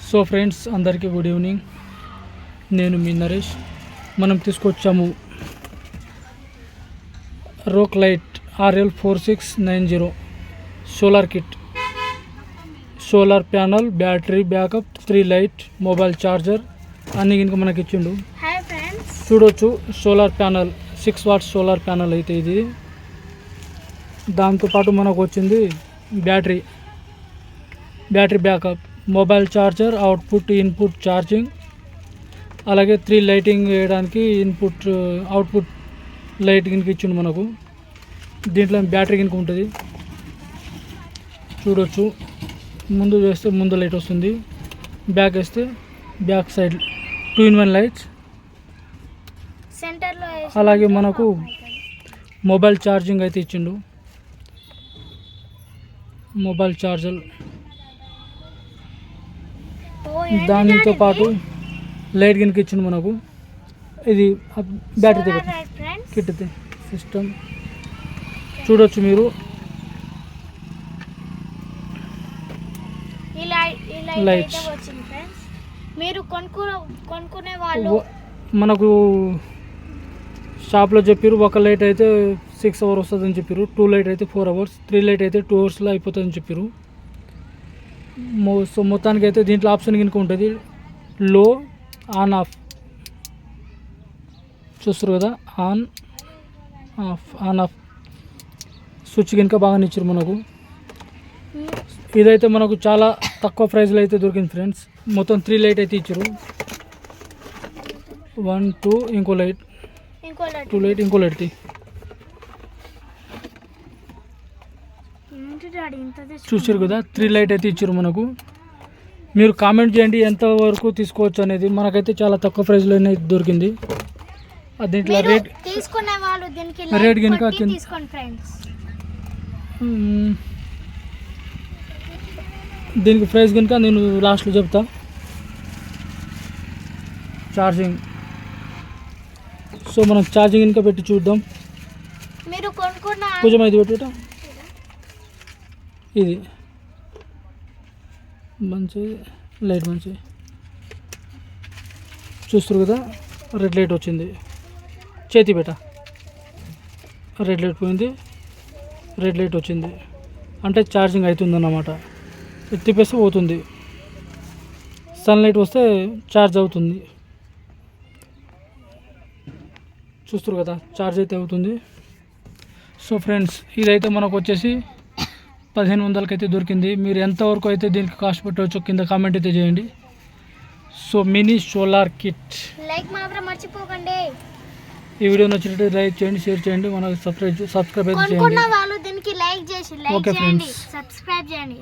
So friends అందరికీ good evening. నేను మీ నరేష్. మనం తీసుకొచ్చాము rock light RL4690 solar kit, solar panel, battery backup, 3 light, mobile charger అన్నీ కనుక మనకి ఇచ్చిండు. చూడొచ్చు solar panel 6 watts solar panel అయితే ఇది. దాంతోపాటు మనకు వచ్చింది battery backup, mobile charger, output input charging, అలాగే 3 లైటింగ్ వేయడానికి ఇన్పుట్ అవుట్పుట్ లైట్ కింద ఇచ్చిండు మనకు. దీంట్లో బ్యాటరీ కింద ఉంటుంది. చూడొచ్చు ముందు వేస్తే ముందు లైట్ వస్తుంది, బ్యాక్ వేస్తే బ్యాక్ సైడ్ 2-in-1 లైట్స్. అలాగే మనకు మొబైల్ ఛార్జింగ్ అయితే ఇచ్చిండు. మొబైల్ ఛార్జర్, దానితో పాటు లైట్ కిందకి ఇచ్చిండు మనకు. ఇది బ్యాటరీ కిట్ సిస్టమ్ చూడొచ్చు మీరు. లైట్స్ మీరు కొనుక్కునే వాళ్ళు మనకు షాప్లో చెప్పారు. ఒక లైట్ అయితే 6 hours వస్తుందని చెప్పారు, 2 లైట్ అయితే 4 hours, 3 లైట్ అయితే 2 hours అయిపోతుందని చెప్పారు. సో మొత్తానికి అయితే దీంట్లో ఆప్షన్ కనుక ఉంటుంది, లో, ఆన్, ఆఫ్. చూస్తారు కదా, ఆన్ ఆఫ్ స్విచ్ కనుక బాగా ఇచ్చారు మనకు. ఇదైతే మనకు చాలా తక్కువ ప్రైస్లో అయితే దొరికింది ఫ్రెండ్స్. మొత్తం 3 లైట్ అయితే ఇచ్చారు. 1 2 ఇంకో లైట్, 2 లైట్ ఇంకో లైట్. చూసారు కదా, 3 లైట్ అయితే ఇచ్చారు మనకు. మీరు కామెంట్ చేయండి ఎంత వరకు తీసుకోవచ్చు అనేది. మనకైతే చాలా తక్కువ ప్రైస్లో దొరికింది. దీంట్లో రేట్ కనుక దీనికి ప్రైస్ కనుక నేను లాస్ట్లో చెప్తా. ఛార్జింగ్, సో మనం ఛార్జింగ్ కనుక పెట్టి చూద్దాం. కొంచెం ఇది పెట్టుట, ఇది మంచి లైట్, మంచి చూస్తారు కదా. రెడ్ లైట్ వచ్చింది, చేతి పెట్ట రెడ్ లైట్ పోయింది, రెడ్ లైట్ వచ్చింది అంటే ఛార్జింగ్ అవుతుంది అన్నమాట. తిప్పేస్తే పోతుంది, సన్లైట్ వస్తే ఛార్జ్ అవుతుంది. చూస్తారు కదా, ఛార్జ్ అయితే అవుతుంది. సో ఫ్రెండ్స్ ఇదైతే మనకు వచ్చేసి 1500కి అయితే దొరికింది. మీరు ఎంతవరకు అయితే దీనికి కాస్ట్ పెట్టవచ్చు కింద కామెంట్ అయితే చేయండి. So mini solar kit. Like మాత్రం మర్చిపోకండి. ఈ వీడియో నచ్చినట్లయితే లైక్ చేయండి, షేర్ చేయండి, మనకు సబ్స్క్రైబ్ అయితే చేయండి. వాళ్ళు దీనికి లైక్ చేసి, ఓకే ఫ్రెండ్స్. సబ్స్క్రైబ్ చేయండి.